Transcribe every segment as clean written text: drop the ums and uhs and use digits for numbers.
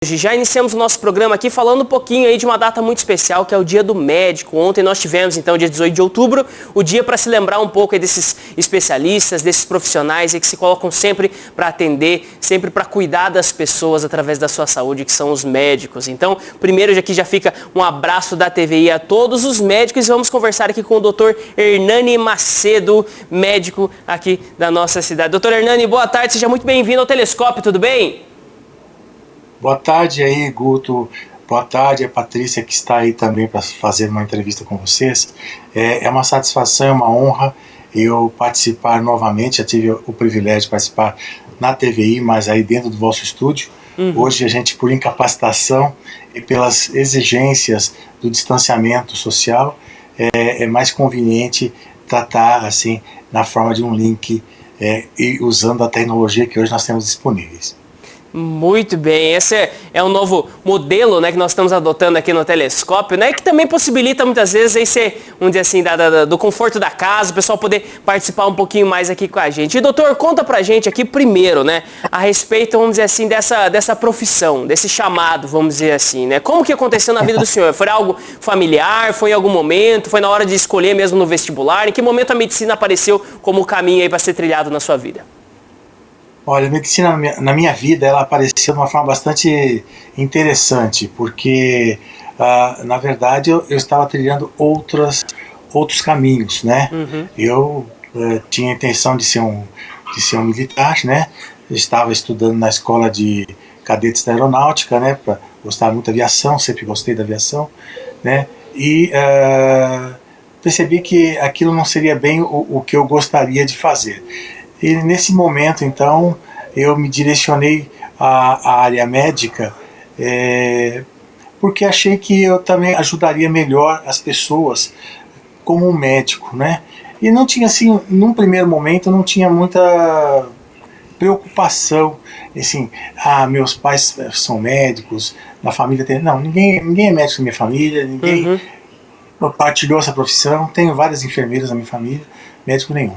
Hoje já iniciamos o nosso programa aqui falando um pouquinho aí de uma data muito especial, que é o Dia do Médico. Ontem nós tivemos, então, dia 18 de outubro, o dia para se lembrar um pouco aí desses especialistas, desses profissionais aí que se colocam sempre para atender, sempre para cuidar das pessoas através da sua saúde, que são os médicos. Então, primeiro aqui já fica um abraço da TVI a todos os médicos e vamos conversar aqui com o Dr. Hernani Macedo, médico aqui da nossa cidade. Dr. Hernani, boa tarde, seja muito bem-vindo ao Telescópio, tudo bem? Boa tarde aí, Guto. Boa tarde, a Patrícia, que está aí também para fazer uma entrevista com vocês. É uma satisfação, é uma honra eu participar novamente. Já tive o privilégio de participar na TVI, mas aí dentro do vosso estúdio. Hoje a gente, por incapacitação e pelas exigências do distanciamento social, é mais conveniente tratar assim na forma de um link e usando a tecnologia que hoje nós temos disponíveis. Muito bem, esse é um novo modelo, né, que nós estamos adotando aqui no Telescópio, né, que também possibilita muitas vezes aí ser, vamos dizer assim, do conforto da casa, o pessoal poder participar um pouquinho mais aqui com a gente. E doutor, conta pra gente aqui primeiro, né, a respeito, vamos dizer assim, dessa profissão, desse chamado, vamos dizer assim, né, como que aconteceu na vida do senhor? Foi algo familiar, foi em algum momento, foi na hora de escolher mesmo no vestibular? Em que momento a medicina apareceu como caminho aí para ser trilhado na sua vida? Olha, a medicina na minha vida ela apareceu de uma forma bastante interessante, porque na verdade eu estava trilhando outros caminhos, né? Eu tinha a intenção de ser um militar, né? Eu estava estudando na escola de cadetes da aeronáutica, né? Gostava muito da aviação, sempre gostei da aviação, né? E percebi que aquilo não seria bem o que eu gostaria de fazer. E nesse momento, então, eu me direcionei à área médica, porque achei que eu também ajudaria melhor as pessoas como um médico, né? E não tinha, assim, num primeiro momento, não tinha muita preocupação, assim, meus pais são médicos, na família tem... Não, ninguém é médico na minha família, ninguém partilhou essa profissão, tenho várias enfermeiras na minha família, médico nenhum.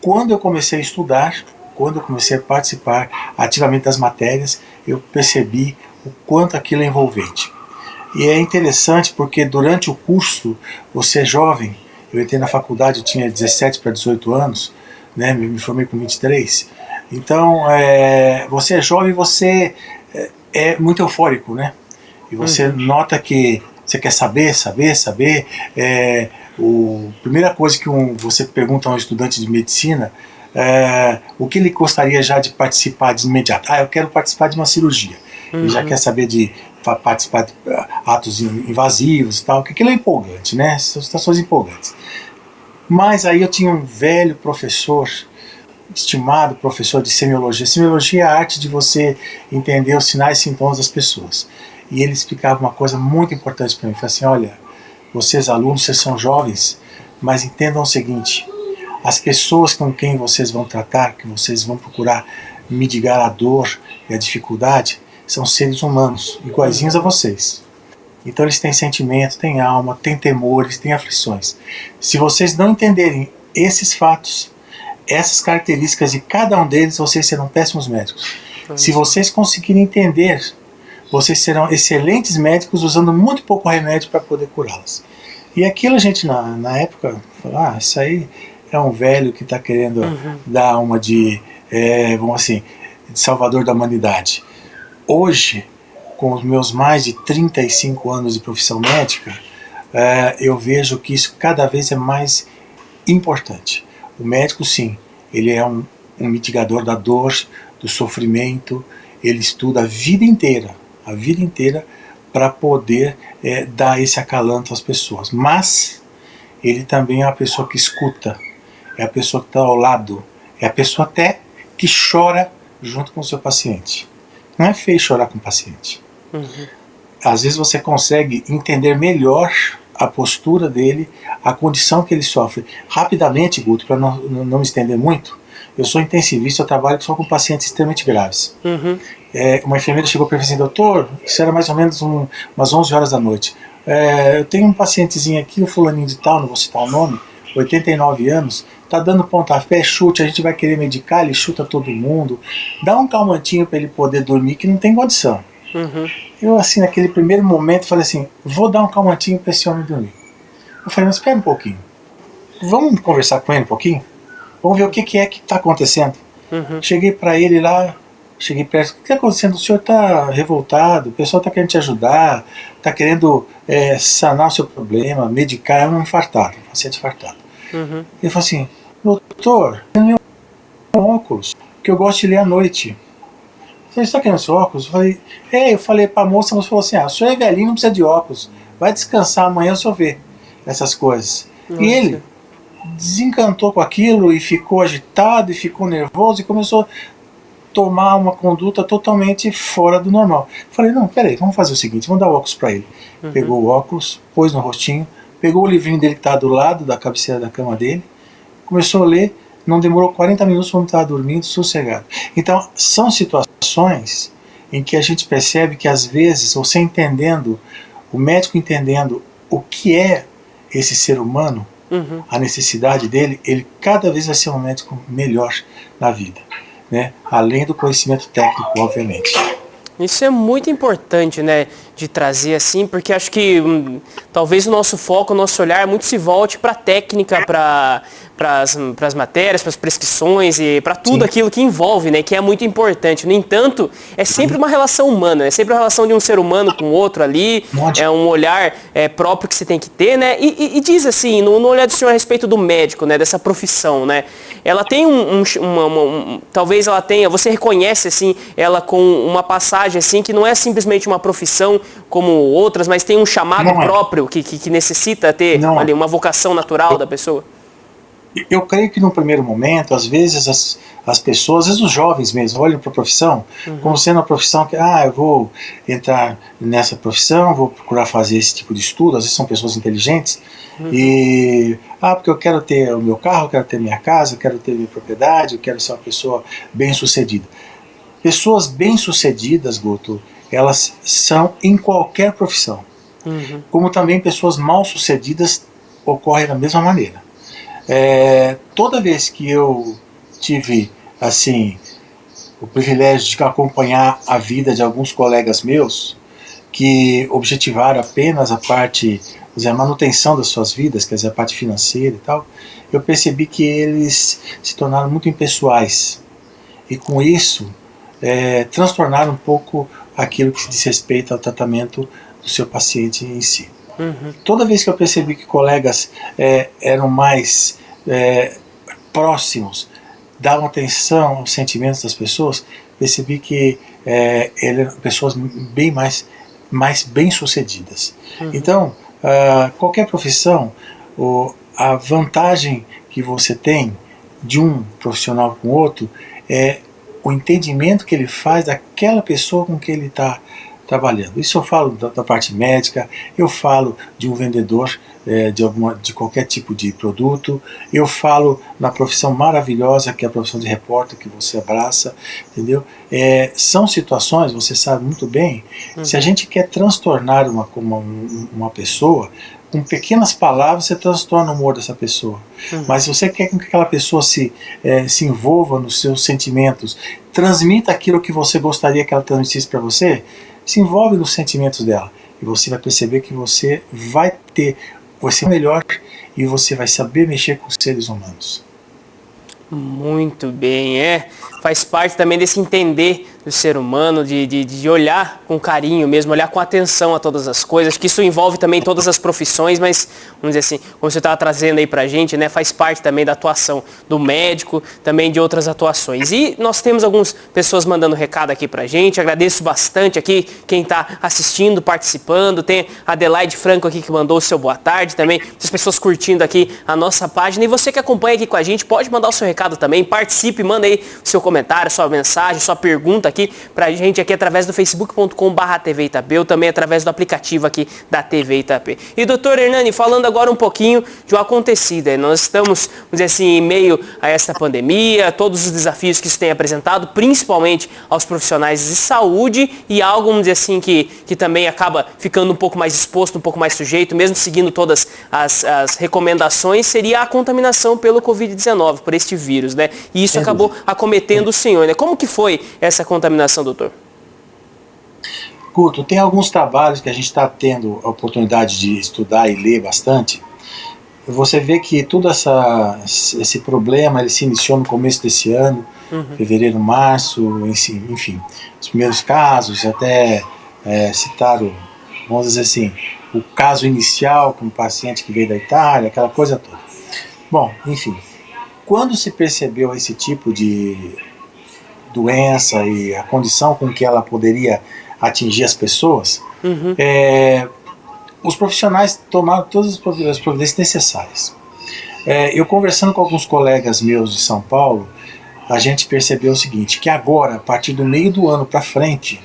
Quando eu comecei a estudar, quando eu comecei a participar ativamente das matérias, eu percebi o quanto aquilo é envolvente. E é interessante porque durante o curso, você é jovem, eu entrei na faculdade, eu tinha 17 para 18 anos, né, me formei com 23, então você é jovem, você é muito eufórico, né? E você nota que você quer saber. A primeira coisa que você pergunta a um estudante de medicina, o que ele gostaria já de participar de imediato? Eu quero participar de uma cirurgia. Ele já quer saber de participar de atos invasivos e tal, que aquilo é empolgante, né? São situações empolgantes. Mas aí eu tinha um velho professor, estimado professor de semiologia. Semiologia é a arte de você entender os sinais e sintomas das pessoas. E ele explicava uma coisa muito importante para mim. Ele falou assim, olha, vocês alunos, vocês são jovens, mas entendam o seguinte, as pessoas com quem vocês vão tratar, que vocês vão procurar mitigar a dor e a dificuldade, são seres humanos, iguaizinhos a vocês. Então eles têm sentimento, têm alma, têm temores, têm aflições. Se vocês não entenderem esses fatos, essas características de cada um deles, vocês serão péssimos médicos. Se vocês conseguirem entender, vocês serão excelentes médicos usando muito pouco remédio para poder curá-las. E aquilo a gente na época falou, isso aí é um velho que está querendo dar uma vamos assim, de salvador da humanidade. Hoje, com os meus mais de 35 anos de profissão médica, eu vejo que isso cada vez é mais importante. O médico, sim, ele é um mitigador da dor, do sofrimento, ele estuda a vida inteira para poder dar esse acalanto às pessoas. Mas ele também é a pessoa que escuta, é a pessoa que está ao lado, é a pessoa até que chora junto com o seu paciente. Não é feio chorar com o paciente. Às vezes você consegue entender melhor a postura dele, a condição que ele sofre. Rapidamente, Guto, para não me estender muito, eu sou intensivista, eu trabalho só com pacientes extremamente graves. Uma enfermeira chegou para mim e disse, doutor, isso era mais ou menos umas 11 horas da noite. Eu tenho um pacientezinho aqui, o fulaninho de tal, não vou citar o nome, 89 anos, tá dando pontapé, chute, a gente vai querer medicar, ele chuta todo mundo, dá um calmantinho para ele poder dormir que não tem condição. Eu, assim, naquele primeiro momento, falei assim, vou dar um calmantinho para esse homem dormir. Eu falei, mas espera um pouquinho. Vamos conversar com ele um pouquinho? Vamos ver o que é que está acontecendo. Cheguei para ele lá, cheguei perto. O que está acontecendo? O senhor está revoltado, o pessoal está querendo te ajudar, está querendo sanar o seu problema, medicar. É um infartado, um paciente infartado. Ele falou assim, doutor, eu tenho óculos, que eu gosto de ler à noite. Você está querendo seu óculos? Eu falei para a moça, a moça falou assim, o senhor é velhinho, não precisa de óculos, vai descansar, amanhã o senhor vê essas coisas. Nossa. E ele desencantou com aquilo e ficou agitado e ficou nervoso e começou a tomar uma conduta totalmente fora do normal. Falei, não, peraí, vamos fazer o seguinte, vamos dar o óculos para ele. Pegou o óculos, pôs no rostinho, pegou o livrinho dele que está do lado da cabeceira da cama dele, começou a ler. Não demorou 40 minutos, vamos estar dormindo sossegado. Então, são situações em que a gente percebe que, às vezes, você entendendo, o médico entendendo o que é esse ser humano, a necessidade dele, ele cada vez vai ser um médico melhor na vida, né? Além do conhecimento técnico, obviamente. Isso é muito importante, né, de trazer assim, porque acho que talvez o nosso foco, o nosso olhar muito se volte para a técnica, para as matérias, para as prescrições e para tudo aquilo que envolve, né, que é muito importante. No entanto, é sempre uma relação humana, é sempre uma relação de um ser humano com o outro ali, é um olhar próprio que você tem que ter, né, e diz assim, no olhar do senhor a respeito do médico, né, dessa profissão, né, ela tem talvez ela tenha, você reconhece assim, ela com uma passagem assim, que não é simplesmente uma profissão como outras, mas tem um chamado próprio que necessita ter ali uma vocação natural da pessoa? Eu creio que no primeiro momento, às vezes as pessoas, às vezes os jovens mesmo, olham para a profissão como sendo uma profissão que, eu vou entrar nessa profissão, vou procurar fazer esse tipo de estudo, às vezes são pessoas inteligentes, e, porque eu quero ter o meu carro, eu quero ter minha casa, eu quero ter minha propriedade, eu quero ser uma pessoa bem-sucedida. Pessoas bem-sucedidas, Guto, elas são em qualquer profissão. Como também pessoas mal-sucedidas ocorrem da mesma maneira. Toda vez que eu tive assim o privilégio de acompanhar a vida de alguns colegas meus que objetivaram apenas a parte, a manutenção das suas vidas, quer dizer, a parte financeira e tal, eu percebi que eles se tornaram muito impessoais e com isso transtornaram um pouco aquilo que se diz respeito ao tratamento do seu paciente em si. Toda vez que eu percebi que colegas eram mais próximos, davam atenção aos sentimentos das pessoas, percebi que eram pessoas bem mais bem-sucedidas. Então, qualquer profissão, a vantagem que você tem de um profissional com o outro é o entendimento que ele faz daquela pessoa com que ele está trabalhando. Isso eu falo da parte médica, eu falo de um vendedor de qualquer tipo de produto, eu falo na profissão maravilhosa que é a profissão de repórter que você abraça, entendeu? São situações, você sabe muito bem, se a gente quer transtornar uma pessoa, com pequenas palavras você transtorna o humor dessa pessoa. Mas se você quer que aquela pessoa se envolva nos seus sentimentos, transmita aquilo que você gostaria que ela transmitisse para você, se envolve nos sentimentos dela. E você vai perceber que você vai ser melhor e você vai saber mexer com os seres humanos. Muito bem, faz parte também desse entender do ser humano, de olhar com carinho mesmo, olhar com atenção a todas as coisas, que isso envolve também todas as profissões, mas, vamos dizer assim, como você estava trazendo aí pra gente, né, faz parte também da atuação do médico, também de outras atuações. E nós temos algumas pessoas mandando recado aqui pra gente, agradeço bastante aqui quem está assistindo, participando, tem a Adelaide Franco aqui que mandou o seu boa tarde também, as pessoas curtindo aqui a nossa página, e você que acompanha aqui com a gente, pode mandar o seu recado também, participe, manda aí o seu comentário, sua mensagem, sua pergunta aqui pra gente aqui através do facebook.com/TV Itapê, também através do aplicativo aqui da TV Itapê. E doutor Hernani, falando agora um pouquinho de um acontecido, nós estamos, vamos dizer assim, em meio a esta pandemia, todos os desafios que isso tem apresentado, principalmente aos profissionais de saúde e algo, vamos dizer assim, que também acaba ficando um pouco mais exposto, um pouco mais sujeito, mesmo seguindo todas as recomendações, seria a contaminação pelo Covid-19, por este vírus, né? E isso acabou acometendo o senhor, né? Como que foi essa contaminação, doutor? Guto, tem alguns trabalhos que a gente está tendo a oportunidade de estudar e ler bastante. Você vê que todo esse problema ele se iniciou no começo desse ano, fevereiro, março, enfim, os primeiros casos, até citaram, vamos dizer assim, o caso inicial com um paciente que veio da Itália, aquela coisa toda. Bom, enfim, quando se percebeu esse tipo de doença e a condição com que ela poderia atingir as pessoas, os profissionais tomaram todas as providências necessárias. Eu conversando com alguns colegas meus de São Paulo, a gente percebeu o seguinte, que agora, a partir do meio do ano para frente,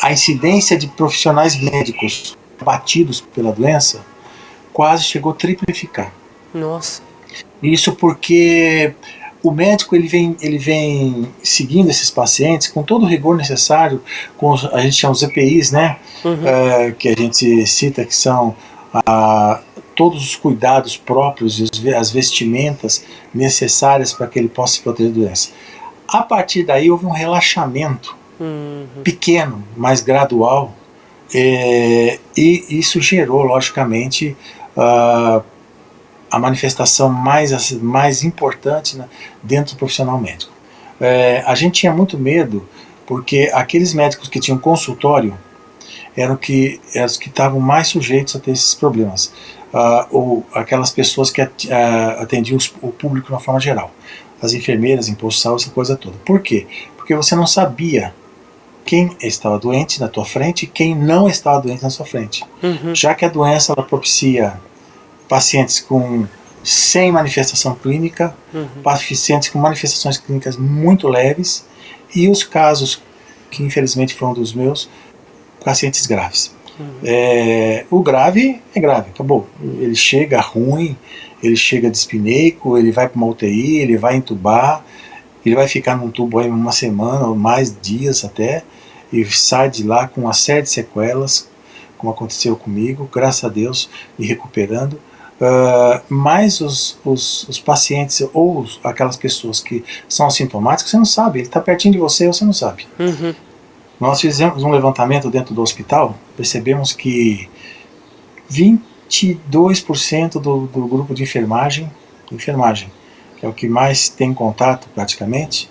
a incidência de profissionais médicos abatidos pela doença quase chegou a triplificar. Nossa. Isso porque o médico ele vem seguindo esses pacientes com todo o rigor necessário, a gente chama os EPIs, né? Que a gente cita que são todos os cuidados próprios e as vestimentas necessárias para que ele possa se proteger da doença. A partir daí houve um relaxamento pequeno, mas gradual, e isso gerou, logicamente, a manifestação mais importante, né, dentro do profissional médico. A gente tinha muito medo, porque aqueles médicos que tinham consultório eram os que estavam mais sujeitos a ter esses problemas, ou aquelas pessoas que atendiam o público de uma forma geral, as enfermeiras, imposto essa coisa toda. Por quê? Porque você não sabia quem estava doente na tua frente e quem não estava doente na sua frente. Já que a doença ela propicia pacientes sem manifestação clínica, pacientes com manifestações clínicas muito leves, e os casos, que infelizmente foram dos meus, pacientes graves. O grave é grave, acabou. Ele chega ruim, ele chega dispineico, ele vai para uma UTI, ele vai entubar, ele vai ficar num tubo aí uma semana ou mais dias até, e sai de lá com uma série de sequelas, como aconteceu comigo, graças a Deus, me recuperando. Mas os pacientes ou aquelas pessoas que são assintomáticas, você não sabe, ele está pertinho de você, você não sabe. Nós fizemos um levantamento dentro do hospital, percebemos que 22% do grupo de enfermagem, que é o que mais tem contato praticamente,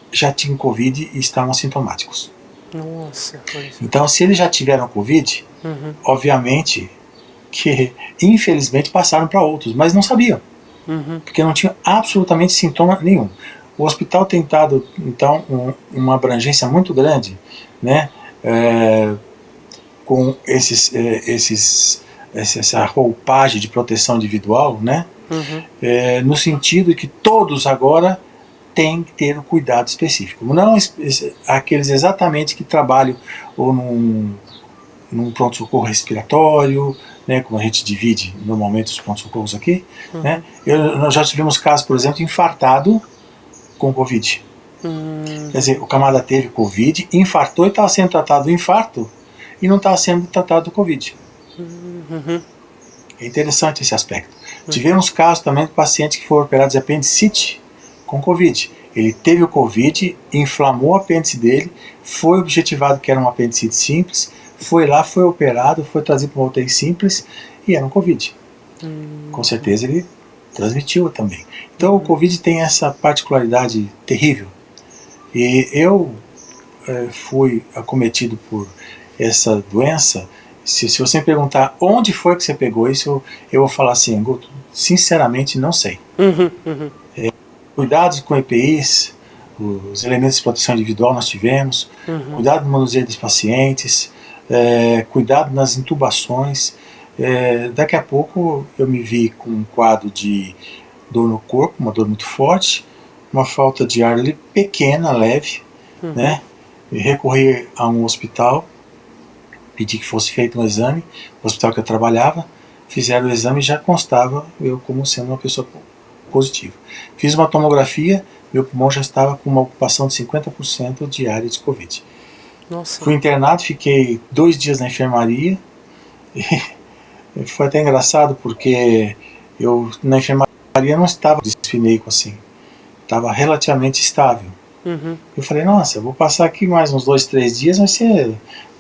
já tinham Covid e estavam assintomáticos. Nossa. Então, se eles já tiveram Covid, obviamente que infelizmente passaram para outros, mas não sabiam, porque não tinham absolutamente sintoma nenhum. O hospital tem dado, então, uma abrangência muito grande, né, com essa roupagem de proteção individual, né, no sentido de que todos agora têm que ter um cuidado específico. Não aqueles exatamente que trabalham ou num pronto-socorro respiratório, né, como a gente divide normalmente os pronto-socorros aqui, né, nós já tivemos casos, por exemplo, de infartado com Covid. Quer dizer, o camarada teve Covid, infartou e estava sendo tratado do infarto e não estava sendo tratado do Covid. É interessante esse aspecto. Tivemos casos também de pacientes que foram operados de apendicite com Covid. Ele teve o Covid, inflamou o apêndice dele, foi objetivado que era um apendicite simples, foi lá, foi operado, foi trazido para uma UTI simples e era um Covid. Com certeza ele transmitiu também. Então o Covid tem essa particularidade terrível. E eu fui acometido por essa doença. Se você me perguntar onde foi que você pegou isso, eu vou falar assim, Guto, sinceramente não sei. Cuidados com EPIs, os elementos de proteção individual nós tivemos, cuidado no manuseio dos pacientes, cuidado nas intubações. Daqui a pouco eu me vi com um quadro de dor no corpo, uma dor muito forte, uma falta de ar pequena, leve, né? E recorri a um hospital, pedi que fosse feito um exame, no hospital que eu trabalhava, fizeram o exame e já constava eu como sendo uma pessoa positiva. Fiz uma tomografia, meu pulmão já estava com uma ocupação de 50% de área de Covid. Nossa. Fui internado, fiquei 2 dias na enfermaria, e foi até engraçado porque eu na enfermaria não estava dispineico assim, estava relativamente estável, Eu falei, nossa, eu vou passar aqui mais uns 2, 3 dias,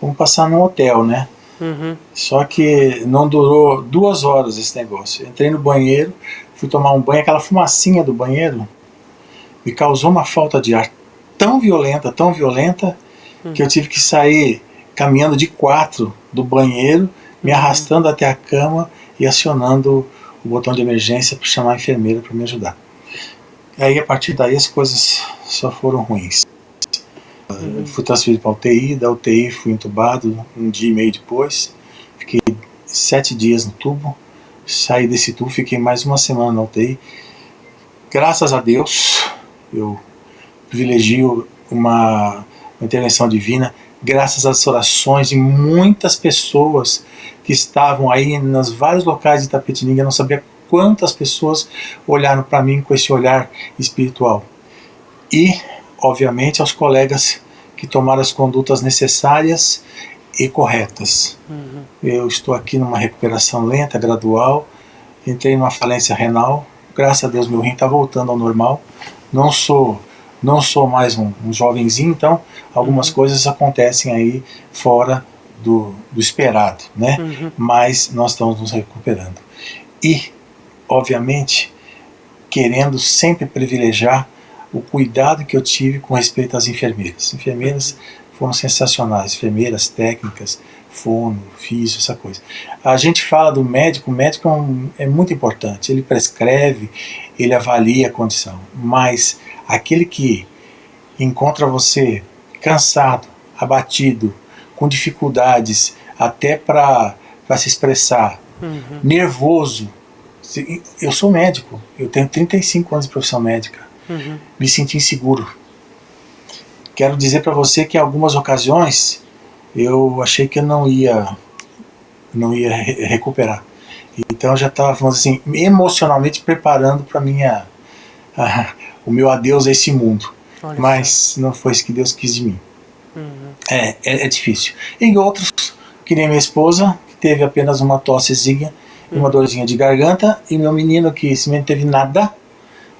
vamos passar num hotel, né? Só que não durou 2 horas esse negócio. Eu entrei no banheiro, fui tomar um banho, aquela fumacinha do banheiro me causou uma falta de ar tão violenta, que eu tive que sair caminhando de 4 do banheiro, me arrastando até a cama e acionando o botão de emergência para chamar a enfermeira para me ajudar. Aí a partir daí as coisas só foram ruins. Eu fui transferido para a UTI, da UTI fui entubado 1 dia e meio depois, fiquei 7 dias no tubo, saí desse tubo, fiquei mais 1 semana na UTI. Graças a Deus, eu privilegio uma intervenção divina, graças às orações de muitas pessoas que estavam aí nos vários locais de Itapetininga. Eu não sabia quantas pessoas olharam para mim com esse olhar espiritual. E, obviamente, aos colegas que tomaram as condutas necessárias e corretas. Eu estou aqui numa recuperação lenta, gradual, entrei numa falência renal, graças a Deus meu rim está voltando ao normal, não sou mais um jovenzinho, então algumas coisas acontecem aí fora do esperado, né? Mas nós estamos nos recuperando. E, obviamente, querendo sempre privilegiar o cuidado que eu tive com respeito às enfermeiras. As enfermeiras foram sensacionais, enfermeiras técnicas, fono, físio, essa coisa. A gente fala do médico, o médico é muito importante, ele prescreve, ele avalia a condição, mas aquele que encontra você cansado, abatido, com dificuldades até para se expressar, nervoso. Eu sou médico, eu tenho 35 anos de profissão médica, me senti inseguro. Quero dizer para você que em algumas ocasiões eu achei que eu não ia recuperar. Então eu já estava, vamos dizer assim, emocionalmente preparando para o meu adeus a esse mundo. Olha, mas não foi isso que Deus quis de mim. É difícil. E outros, que nem minha esposa, que teve apenas uma tossezinha e uma dorzinha de garganta, e meu menino que se não teve nada,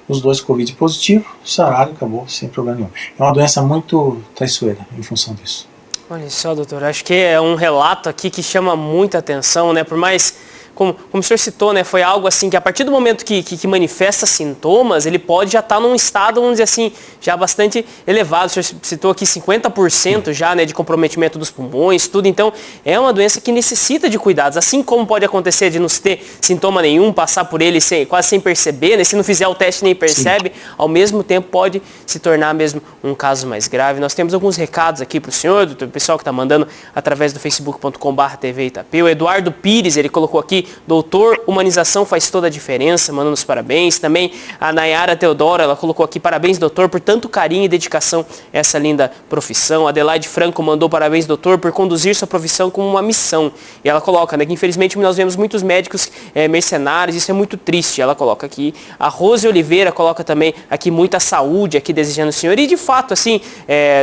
os 2 Covid positivo, sararam, acabou, sem problema nenhum. É uma doença muito traiçoeira em função disso. Olha só, doutor, acho que é um relato aqui que chama muita atenção, né? Por mais, como o senhor citou, né? Foi algo assim que a partir do momento que manifesta sintomas, ele pode já estar num estado, vamos dizer assim, já bastante elevado. O senhor citou aqui 50% já, né, de comprometimento dos pulmões, tudo. Então, é uma doença que necessita de cuidados. Assim como pode acontecer de não ter sintoma nenhum, passar por ele quase sem perceber, né? Se não fizer o teste nem percebe, ao mesmo tempo pode se tornar mesmo um caso mais grave. Nós temos alguns recados aqui para o senhor, do pessoal que está mandando através do facebook.com/TV Itapi. O Eduardo Pires, ele colocou aqui: doutor, humanização faz toda a diferença, mandando os parabéns. Também a Nayara Teodora, ela colocou aqui: parabéns, doutor, por tanto carinho e dedicação a essa linda profissão. A Adelaide Franco mandou: parabéns, doutor, por conduzir sua profissão como uma missão. E ela coloca, né, que infelizmente nós vemos muitos médicos mercenários, isso é muito triste. Ela coloca aqui. A Rose Oliveira coloca também aqui muita saúde, aqui desejando o senhor. E de fato, assim,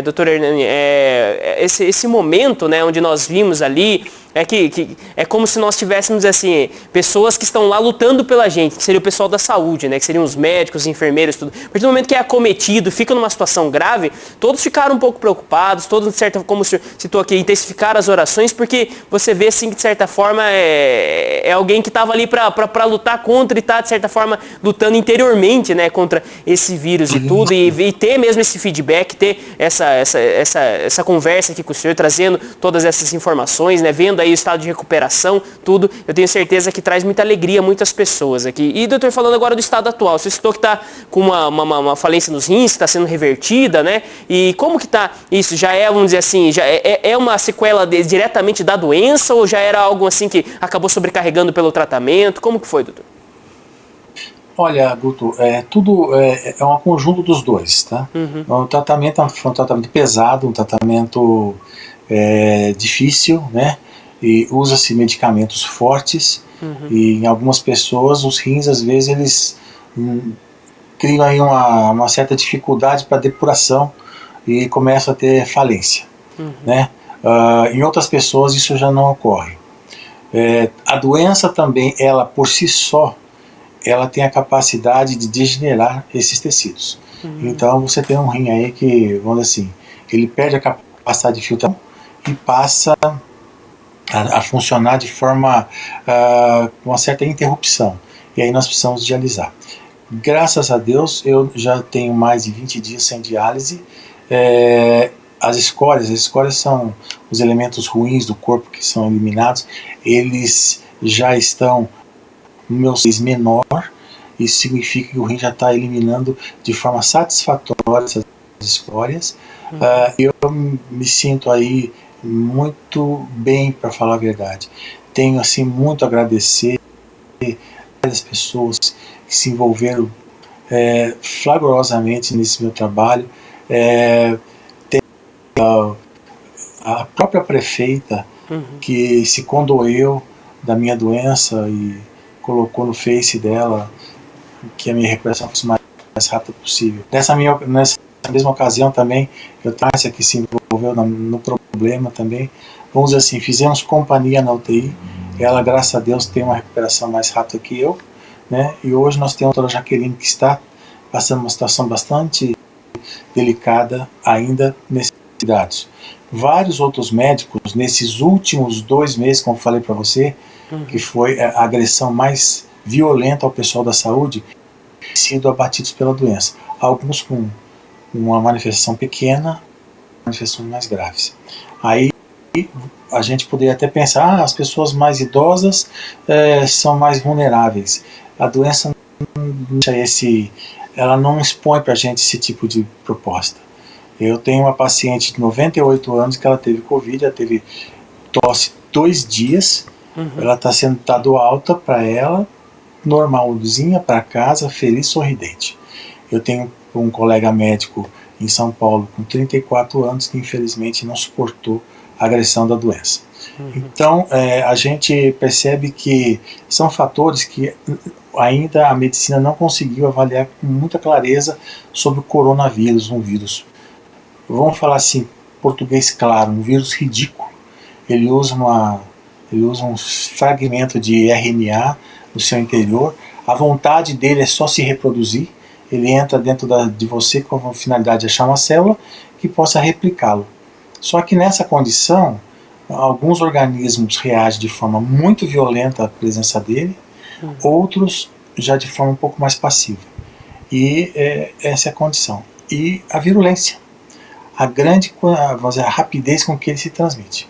doutor Hernani, esse momento, né, onde nós vimos ali, é como se nós tivéssemos, assim, pessoas que estão lá lutando pela gente, que seria o pessoal da saúde, né? Que seriam os médicos, os enfermeiros, tudo. A partir do momento que é acometido, fica numa situação grave, todos ficaram um pouco preocupados, todos, de certa, como o senhor citou aqui, intensificaram as orações, porque você vê, assim, que de certa forma é alguém que estava ali para lutar contra e está, de certa forma, lutando interiormente, né? Contra esse vírus e tudo, e ter mesmo esse feedback, ter essa conversa aqui com o senhor, trazendo todas essas informações, né? Vendo aí o estado de recuperação, tudo, eu tenho certeza que traz muita alegria a muitas pessoas aqui. E, doutor, falando agora do estado atual, você citou que está com uma falência nos rins, está sendo revertida, né? E como que está isso? Já vamos dizer assim, já é uma sequela diretamente da doença ou já era algo assim que acabou sobrecarregando pelo tratamento? Como que foi, doutor? Olha, Guto, tudo é um conjunto dos dois, tá? O tratamento foi um tratamento pesado, um tratamento difícil, né? E usa-se medicamentos fortes, e em algumas pessoas os rins, às vezes, eles criam aí uma certa dificuldade para depuração e começam a ter falência, né? Em outras pessoas isso já não ocorre. A doença também, ela por si só, ela tem a capacidade de degenerar esses tecidos. Então você tem um rim aí que, vamos dizer assim, ele perde a capacidade de filtração e passa a funcionar de forma com uma certa interrupção. E aí nós precisamos dialisar. Graças a Deus, eu já tenho mais de 20 dias sem diálise. As escórias são os elementos ruins do corpo que são eliminados. Eles já estão no meu size menor. Isso significa que o rim já está eliminando de forma satisfatória essas escórias. Eu me sinto aí muito bem, para falar a verdade. Tenho assim muito a agradecer às pessoas que se envolveram flagrosamente nesse meu trabalho. Tem a própria prefeita que se condoeu da minha doença e colocou no Face dela que a minha recuperação fosse mais rápida possível. Nessa mesma ocasião também, eu Tássia que se envolveu no problema também. Vamos dizer assim, fizemos companhia na UTI. Ela, graças a Deus, tem uma recuperação mais rápida que eu, né? E hoje nós temos a doutora Jaqueline que está passando uma situação bastante delicada ainda nesses cuidados. Vários outros médicos, nesses últimos 2 meses, como falei para você, que foi a agressão mais violenta ao pessoal da saúde, sido abatidos pela doença. Alguns com uma manifestação pequena, manifestações mais graves. Aí a gente poderia até pensar, as pessoas mais idosas são mais vulneráveis. A doença ela não expõe para a gente esse tipo de proposta. Eu tenho uma paciente de 98 anos que ela teve Covid, ela teve tosse 2 dias, ela está sendo dado alta para ela, normalzinha, para casa, feliz, sorridente. Eu tenho um colega médico em São Paulo com 34 anos que infelizmente não suportou a agressão da doença. Então a gente percebe que são fatores que ainda a medicina não conseguiu avaliar com muita clareza sobre o coronavírus, um vírus, vamos falar assim, português claro, um vírus ridículo. Ele usa um fragmento de RNA no seu interior. A vontade dele é só se reproduzir. Ele entra dentro de você com a finalidade de achar uma célula que possa replicá-lo. Só que nessa condição, alguns organismos reagem de forma muito violenta à presença dele, outros já de forma um pouco mais passiva. E essa é a condição. E a virulência, vamos dizer, a rapidez com que ele se transmite.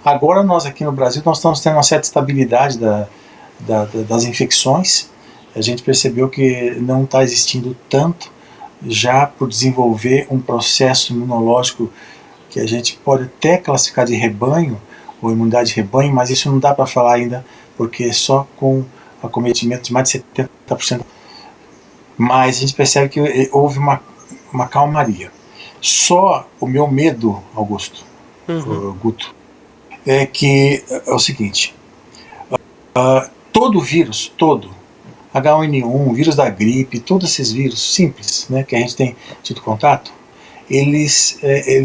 Agora nós aqui no Brasil nós estamos tendo uma certa estabilidade das infecções. A gente percebeu que não está existindo tanto já por desenvolver um processo imunológico que a gente pode até classificar de rebanho, ou imunidade de rebanho, mas isso não dá para falar ainda, porque só com acometimento de mais de 70%. Mas a gente percebe que houve uma calmaria. Só o meu medo, Augusto, Guto, é que é o seguinte, todo vírus, H1N1, vírus da gripe, todos esses vírus simples, né, que a gente tem tido contato, eles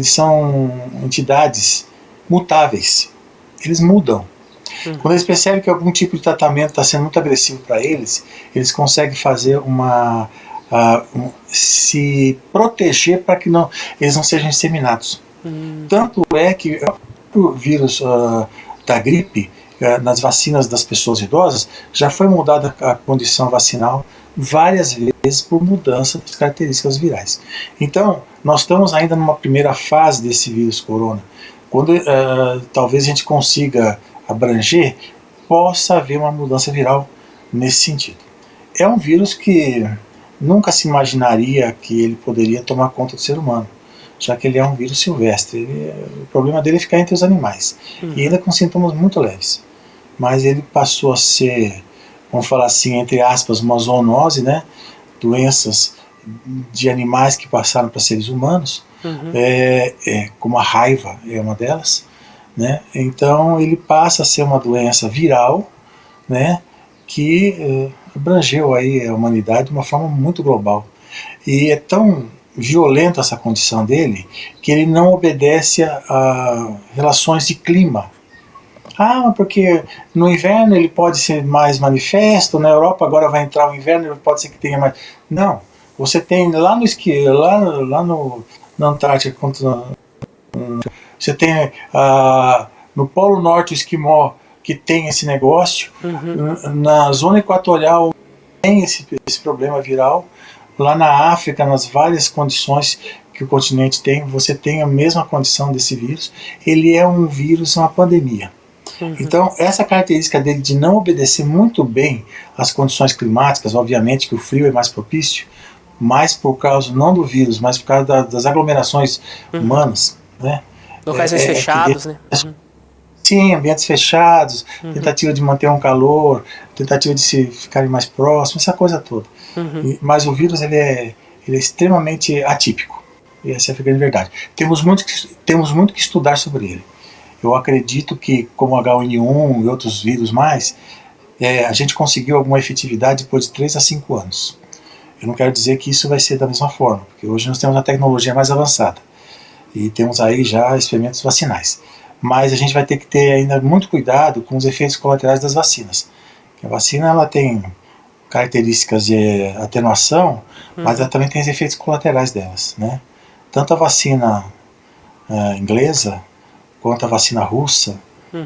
são entidades mutáveis, eles mudam. Quando eles percebem que algum tipo de tratamento está sendo muito agressivo para eles conseguem fazer se proteger para que eles não sejam disseminados. Tanto é que o vírus da gripe, nas vacinas das pessoas idosas, já foi mudada a condição vacinal várias vezes por mudança das características virais. Então, nós estamos ainda numa primeira fase desse vírus corona. Quando talvez a gente consiga abranger, possa haver uma mudança viral nesse sentido. É um vírus que nunca se imaginaria que ele poderia tomar conta do ser humano, já que ele é um vírus silvestre. O problema dele é ficar entre os animais, e ainda com sintomas muito leves. Mas ele passou a ser, vamos falar assim, entre aspas, uma zoonose, né? Doenças de animais que passaram para seres humanos, como a raiva é uma delas, né? Então ele passa a ser uma doença viral, né? Que abrangeu aí a humanidade de uma forma muito global. E é tão violenta essa condição dele que ele não obedece a relações de clima. Porque no inverno ele pode ser mais manifesto, na Europa agora vai entrar o inverno, pode ser que tenha mais... Não, Você tem lá no esqui, lá no, na Antártica, você tem no Polo Norte o esquimó que tem esse negócio, na zona equatorial tem esse problema viral, lá na África, nas várias condições que o continente tem, você tem a mesma condição desse vírus. Ele é um vírus, uma pandemia. Então, essa característica dele de não obedecer muito bem às condições climáticas, obviamente que o frio é mais propício, mas por causa, não do vírus, mas por causa das aglomerações humanas, né? Locais mais fechados, né? Sim, ambientes fechados, tentativa de manter um calor, tentativa de se ficarem mais próximos, essa coisa toda. Mas o vírus ele é extremamente atípico, e essa é a grande verdade. Temos muito que estudar sobre ele. Eu acredito que, como H1N1 e outros vírus mais, a gente conseguiu alguma efetividade depois de 3 a 5 anos. Eu não quero dizer que isso vai ser da mesma forma, porque hoje nós temos uma tecnologia mais avançada e temos aí já experimentos vacinais. Mas a gente vai ter que ter ainda muito cuidado com os efeitos colaterais das vacinas. A vacina ela tem características de atenuação, mas ela também tem os efeitos colaterais delas, né? Tanto a vacina inglesa quanto a vacina russa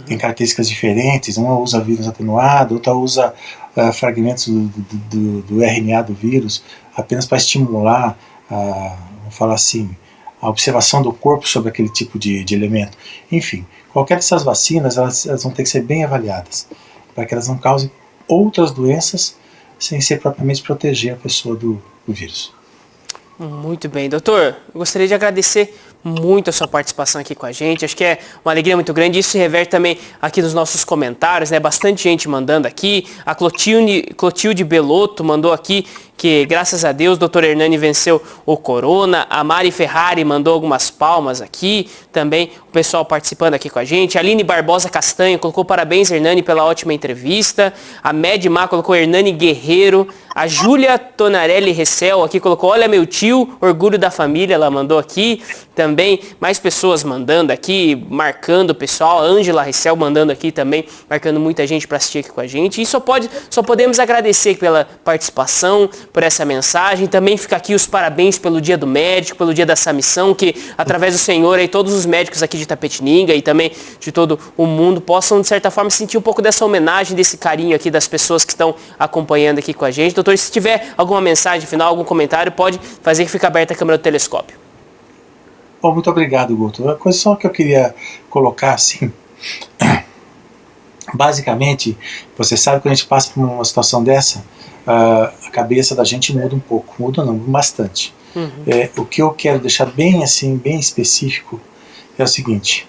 tem características diferentes. Uma usa vírus atenuado, outra usa fragmentos do RNA do vírus apenas para estimular, vamos falar assim, a observação do corpo sobre aquele tipo de elemento. Enfim, qualquer dessas vacinas elas vão ter que ser bem avaliadas para que elas não causem outras doenças sem ser propriamente proteger a pessoa do vírus. Muito bem, doutor. Eu gostaria de agradecer muito a sua participação aqui com a gente. Acho que é uma alegria muito grande. Isso se reverte também aqui nos nossos comentários, né? Bastante gente mandando aqui. A Clotilde Belotto mandou aqui que, graças a Deus, o doutor Hernani venceu o corona. A Mari Ferrari mandou algumas palmas aqui. Também o pessoal participando aqui com a gente. A Aline Barbosa Castanho colocou parabéns, Hernani, pela ótima entrevista. A Medmar colocou Hernani Guerreiro. A Júlia Tonarelli Recel aqui colocou, olha meu tio, orgulho da família, ela mandou aqui. Também mais pessoas mandando aqui, marcando o pessoal. A Ângela Recel mandando aqui também, marcando muita gente para assistir aqui com a gente. E só podemos agradecer pela participação, por essa mensagem. Também fica aqui os parabéns pelo Dia do Médico, pelo Dia dessa missão, que através do Senhor aí todos os médicos aqui de Itapetininga e também de todo o mundo possam, de certa forma, sentir um pouco dessa homenagem, desse carinho aqui das pessoas que estão acompanhando aqui com a gente. Doutor, se tiver alguma mensagem final, algum comentário, pode fazer que fique aberta a câmera do telescópio. Bom, muito obrigado, Guto. A coisa só que eu queria colocar assim, basicamente, você sabe que quando a gente passa por uma situação dessa, a cabeça da gente muda um pouco, muda não, bastante. O que eu quero deixar bem assim, bem específico, é o seguinte: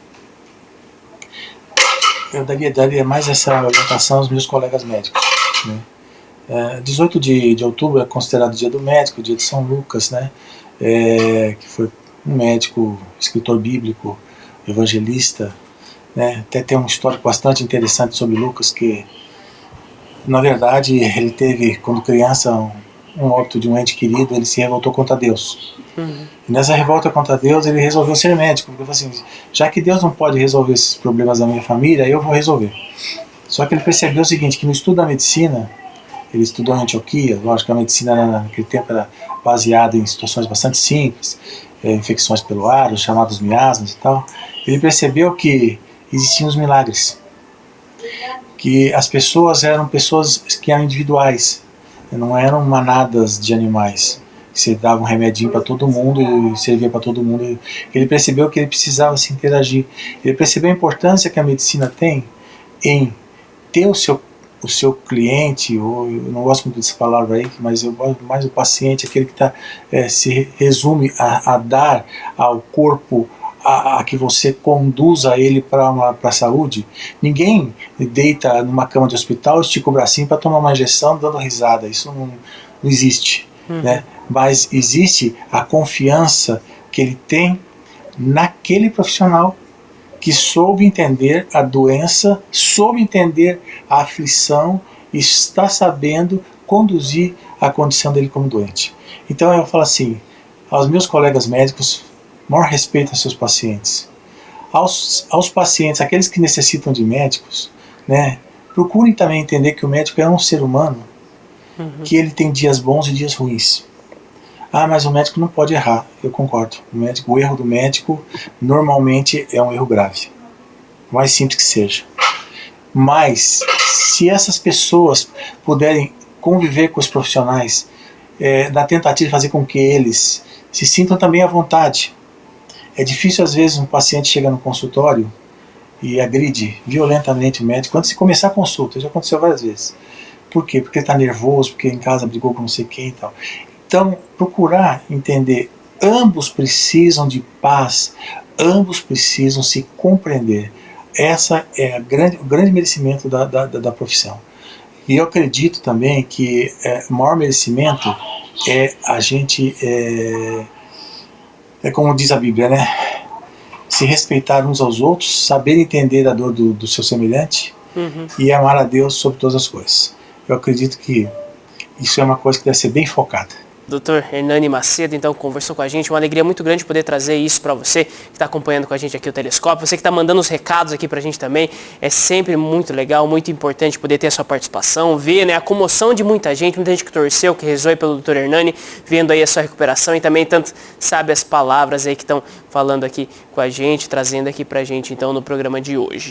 eu daria mais essa orientação aos meus colegas médicos, né? 18 de outubro é considerado Dia do Médico, Dia de São Lucas, né? Que foi um médico, escritor bíblico, evangelista, né? Até tem um histórico bastante interessante sobre Lucas, que na verdade ele teve, quando criança, um óbito de um ente querido, ele se revoltou contra Deus. E nessa revolta contra Deus ele resolveu ser médico, porque ele falou assim, já que Deus não pode resolver esses problemas da minha família, eu vou resolver. Só que ele percebeu o seguinte, que no estudo da medicina, ele estudou em Antioquia, lógico que a medicina naquele tempo era baseada em situações bastante simples, infecções pelo ar, os chamados miasmas e tal. Ele percebeu que existiam os milagres, que as pessoas eram pessoas que eram individuais, não eram manadas de animais, que você dava um remedinho para todo mundo e servia para todo mundo. Ele percebeu que ele precisava se interagir, ele percebeu a importância que a medicina tem em ter o seu cliente, ou eu não gosto muito dessa palavra aí, mas eu gosto mais do paciente, aquele que se resume a dar ao corpo a que você conduza ele para a saúde. Ninguém deita numa cama de hospital, estica o bracinho para tomar uma injeção dando risada, isso não existe, né? Mas existe a confiança que ele tem naquele profissional que soube entender a doença, soube entender a aflição e está sabendo conduzir a condição dele como doente. Então eu falo assim, aos meus colegas médicos, maior respeito aos seus pacientes. Aos pacientes, aqueles que necessitam de médicos, né, procurem também entender que o médico é um ser humano, que ele tem dias bons e dias ruins. Ah, mas o médico não pode errar. Eu concordo. O erro do médico normalmente é um erro grave. O mais simples que seja. Mas, se essas pessoas puderem conviver com os profissionais, na tentativa de fazer com que eles se sintam também à vontade. É difícil, às vezes, um paciente chega no consultório e agride violentamente o médico antes de começar a consulta. Já aconteceu várias vezes. Por quê? Porque ele está nervoso, porque em casa brigou com não sei quem e tal. Então, procurar entender. Ambos precisam de paz, ambos precisam se compreender. Essa é o grande merecimento da profissão. E eu acredito também que o maior merecimento é a gente, como diz a Bíblia, né? Se respeitar uns aos outros, saber entender a dor do seu semelhante e amar a Deus sobre todas as coisas. Eu acredito que isso é uma coisa que deve ser bem focada. Dr. Hernani Macedo, então, conversou com a gente. Uma alegria muito grande poder trazer isso para você que está acompanhando com a gente aqui o Telescópio. Você que está mandando os recados aqui para a gente também. É sempre muito legal, muito importante poder ter a sua participação, ver, né, a comoção de muita gente que torceu, que rezou aí pelo Dr. Hernani, vendo aí a sua recuperação e também tanto sabe as palavras aí que estão falando aqui com a gente, trazendo aqui para a gente, então, no programa de hoje.